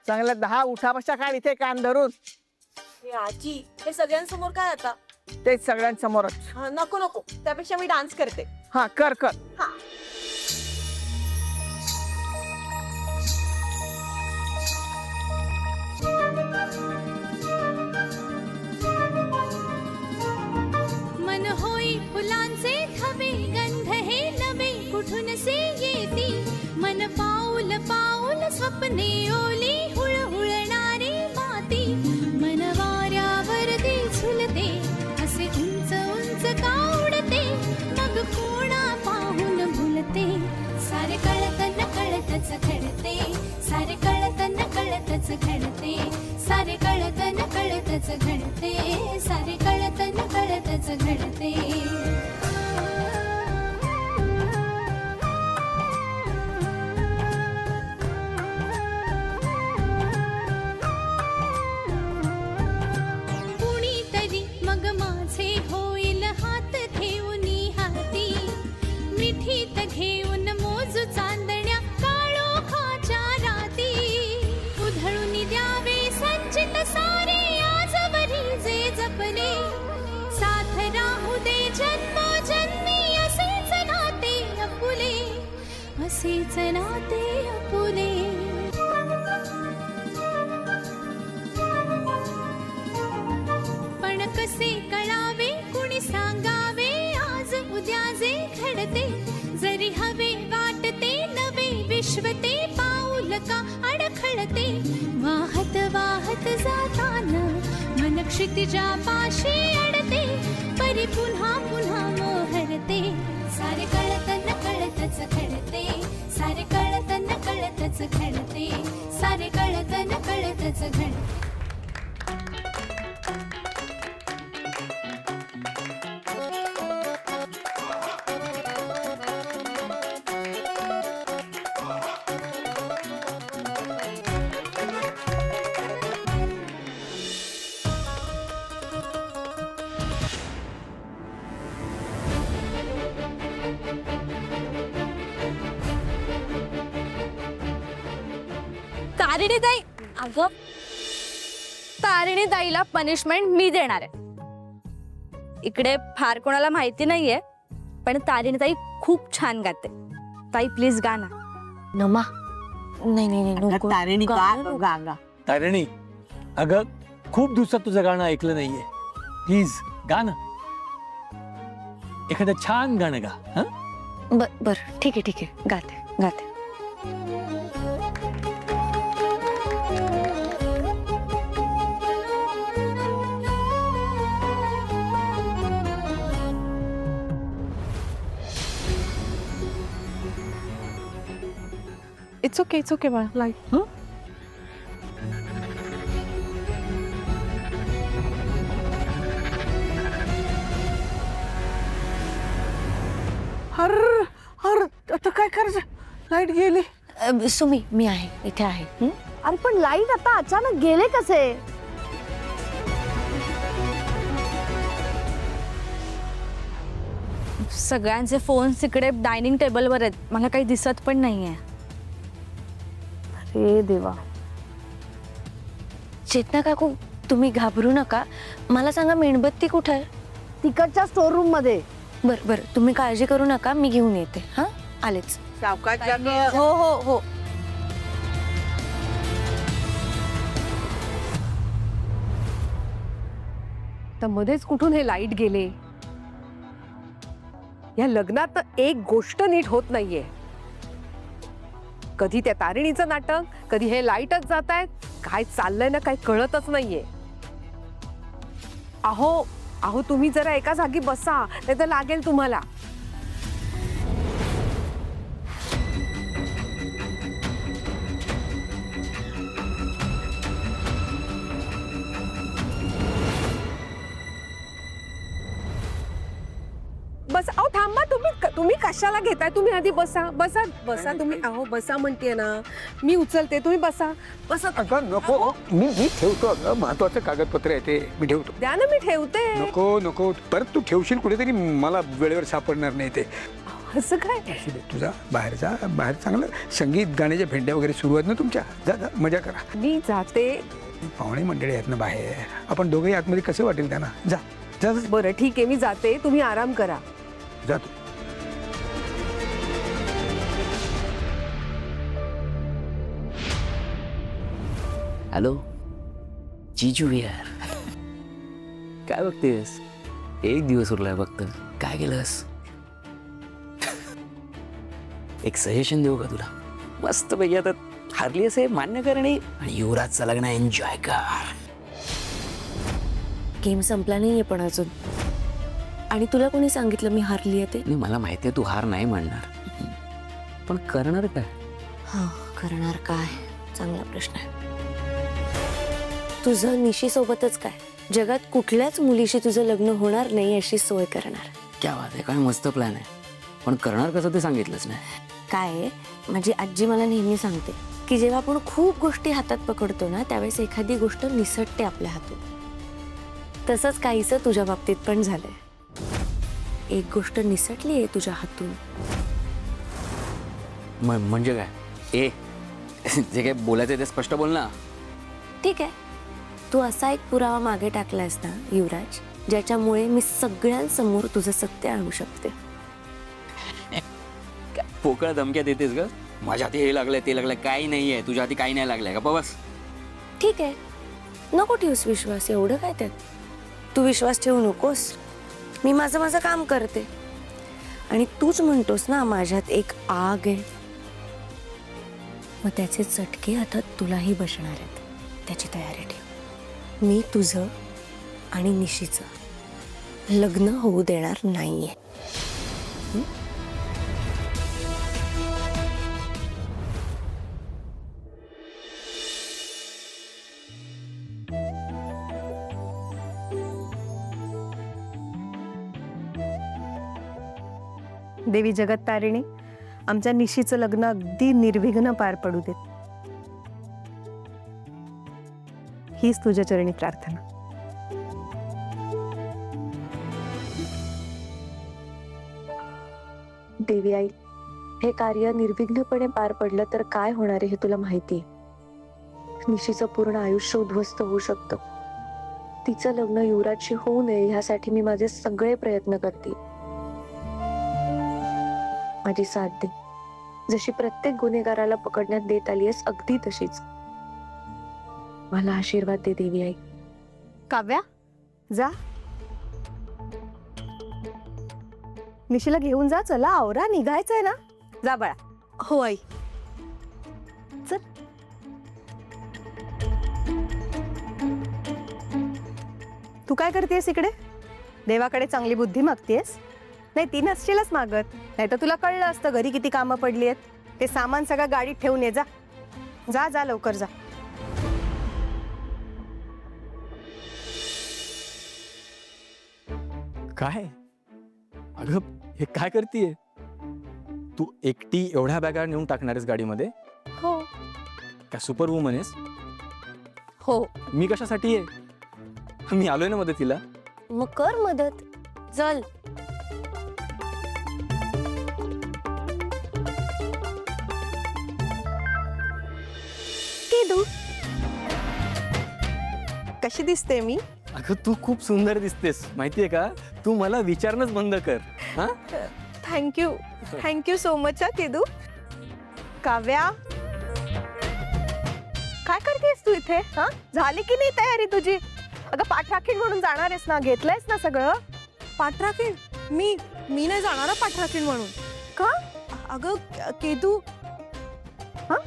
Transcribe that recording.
चांगल्या 10 उठाबशा काढ इथे कान धरून. आजी हे सगळ्यांसमोर काय आता? तेच सगळ्यांसमोरच. नको नको, त्यापेक्षा मी डान्स करते. हा कर कर. मन होई फुलांचे थवे, गंध हे नवे कुठून से येती. मन पाऊल पाऊल स्वप्ने ओली हुळहुळणारी माती. मन वाऱ्यावर दे झुलते, असे उंच उंच का उडते. मग कोणा पाहून भुलते, सारे कळत न कळतच घडते. सारे कळत न कळतच घडते. सारे कळत न कळतच घडते. सारे कळत न कळतच घडते. कुणीतरी मग माझे होईल हात ठेवूनी हाती. मिठीत घेऊन मोजू चांदण्या काळोखाच्या राती. उधळून द्यावे संचित सारे आजवरी जे जपले. साथ राहू दे जन्मोजन्मी असेच नाते आपुले. असेच नाते आपुले. पण कसे कळावे कुणी सांगावे आज उद्या जे घडते. जरी हवे वाटते नवे विश्व ते पाऊल का अडखळते. वाहत वाहत जाताना मन क्षितिजा पाशी अडते. परी पुन्हा पुन्हा मोहरते. सारे कळत न कळतच घडते. सारे कळत न कळतच घडते. सारे कळत न कळतच घडते. तारिणीताई, अगं तारिणीताईला पनिशमेंट मी देणार आहे. इकडे फार कोणाला माहिती नाहीये, पण तारिणीताई खूप छान गाते. ताई प्लीज गा ना. नमा नाही नाही नाही नको. तारिणी गा गा. तारिणी, अगं खूप दिवसात तुझं गाणं ऐकलं नाहीये. प्लीज गा ना, एखादं छान गाणं गा. हं? बर ठीक आहे गाते गाते. इट्स ओके बाळा. लाईट हर हर आता काय करायचं? लाईट गेली. सुमी मी आहे इथे आहे. अरे पण लाईट आता अचानक गेले कसे? सगळ्यांचे फोन तिकडे डायनिंग टेबलवर आहेत. मला काही दिसत पण नाहीये. अरे देवा. चेतना काकू तुम्ही घाबरू नका. मला सांगा मेणबत्ती कुठे आहे? तिकडच्या स्टोर रूम मध्ये. बर तुम्ही काळजी करू नका, मी घेऊन येते. हा आलेच. सावकाश जा ग. हो हो हो. तर मध्येच कुठून हे लाईट गेले? या लग्नात तर एक गोष्ट नीट होत नाहीये. कधी त्या तारिणीचं नाटक, कधी हे लाईटच जात आहेत. काय चाललंय ना, काय कळतच नाहीये. अहो अहो तुम्ही जरा एका जागी बसा, नाही तर लागेल तुम्हाला. बस. अहो थांबा, तुम्ही कशाला घेताय? तुम्ही आधी बसा बसा बसा. तुम्ही अहो बसा म्हणते ना, मी उचलते, तुम्ही बसा बसा. अगं नको, मी ठेवतो. अगं महत्वाचं कागदपत्र आहे ते, मी ठेवतो. द्या ना, मी ठेवते. नको नको, परत तू ठेवशील कुठेतरी, मला वेळेवर सापडणार नाही ते. असं काय? असू दे, तुझा बाहेर चांगलं संगीत गाण्याच्या भेंड्या वगैरे सुरू आहेत ना तुमच्या. जा जा, मजा करा. मी जाते. पाहुणे मंडळी आहेत ना बाहेर, आपण दोघेही आतमध्ये कसं वाटेल त्यांना. जा जा जा, बरं ठीक आहे, मी जाते, तुम्ही आराम करा. जा तू. हॅलो जीजू यार, काय बघतेस? एक दिवस उरलाय फक्त, काय केलंस? एक सजेशन देऊ का तुला? मस्त पैकी आता हारली असे मान्य कर आणि युवराजचं लग्न एन्जॉय कर. गेम संपला नाहीये पण अजून. आणि तुला कोणी सांगितलं मी हारली आहे ते? नाही, मला माहिती आहे तू हार नाही म्हणणार, पण करणार काय? हा, करणार काय? चांगला प्रश्न आहे. तुझं निशी सोबतच काय? जगात कुठल्याच मुलीशी तुझं लग्न होणार नाही अशी सोय करणार. क्या बात आहे, काय मस्त प्लॅन आहे. पण करणार कसं ते सांगितलंच नाही. काय आहे, माझी आजी मला नेहमी सांगते की जेव्हा आपण खूप गोष्टी हातात पकडतो ना, त्यावेळेस एखादी गोष्ट निसटते आपल्या हातून. तसंच काहीसं तुझ्या बाबतीत पण झालंय. एक गोष्ट निसटली आहे तुझ्या हातून. म्हणजे काय? ए जे काय बोलायचं ते स्पष्ट बोल ना. ठीक आहे, तू असा एक पुरावा मागे टाकलायस ना युवराज, ज्याच्यामुळे मी सगळ्यांसमोर तुझं सत्य आणू शकते. पोकळ धमक्या देतेस ग? माझ्या हाती हे लागलंय ते लागलंय, काही नाहीये तुझ्या हाती, काही नाही लागलंय का? बस ठीक आहे, नको ठेवूस विश्वास, एवढं काय त्यात. तू विश्वास ठेवू नकोस, मी माझं काम करते. आणि तूच म्हणतोस ना माझ्यात एक आग आहे, मग त्याचे चटके आता तुलाही बसणार आहेत. त्याची तयारी ठेव. मी तुझं आणि निशीचं लग्न होऊ देणार नाहीये. देवी जगत्तारिणी, आमच्या निशीचं लग्न अगदी निर्विघ्न पार पडू देत, हीच तुझ्या चरणी प्रार्थना. देवी आई, हे कार्य निर्विघ्नपणे पार पडलं तर काय होणार आहे हे तुला माहिती आहे. निशीचं पूर्ण आयुष्य उद्ध्वस्त होऊ शकतं. तिचं लग्न युवराजशी होऊ नये ह्यासाठी मी माझे सगळे प्रयत्न करते. माझी साथ दे, जशी प्रत्येक गुन्हेगाराला पकडण्यात देत आली आहेस अगदी तशीच. मला आशीर्वाद दे देवी आई. काव्या, जा निशीला घेऊन जा. चला आवरा, निघायचंय ना. जा बाळा. हो आई. चल. तू काय करतेस इकडे? देवाकडे चांगली बुद्धी मागतेस? नाही, ती नसशीलच मागत, नाही तर तुला कळलं असतं घरी किती कामं पडली आहेत. ते सामान सगळं गाडीत ठेवून ये. जा जा जा, लवकर जा. काय अगं, हे काय करतीये तू? एकटी एवढ्या बॅगा नेऊन टाकणार आहेस गाडीमध्ये? हो काय सुपर वुमन आहेस? हो, मी कशासाठी आहे? मी आलोय ना मदतीला. मग कर मदत, चल. केदू, कशी दिसते मी? अगं, तू खूप सुंदर दिसतेस माहितीये का. तू मला विचारणंच बंद कर. हा, थँक्यू सो मच. केदू. काव्या, काय करतेस तू इथे? हा, झाली की नाही तयारी तुझी? अगं, पाठराखीण म्हणून जाणार आहेस ना, घेतलंयस ना सगळं? पाठराखीण? मी नाही जाणार पाठराखीण म्हणून. का? अगं केतू, हा,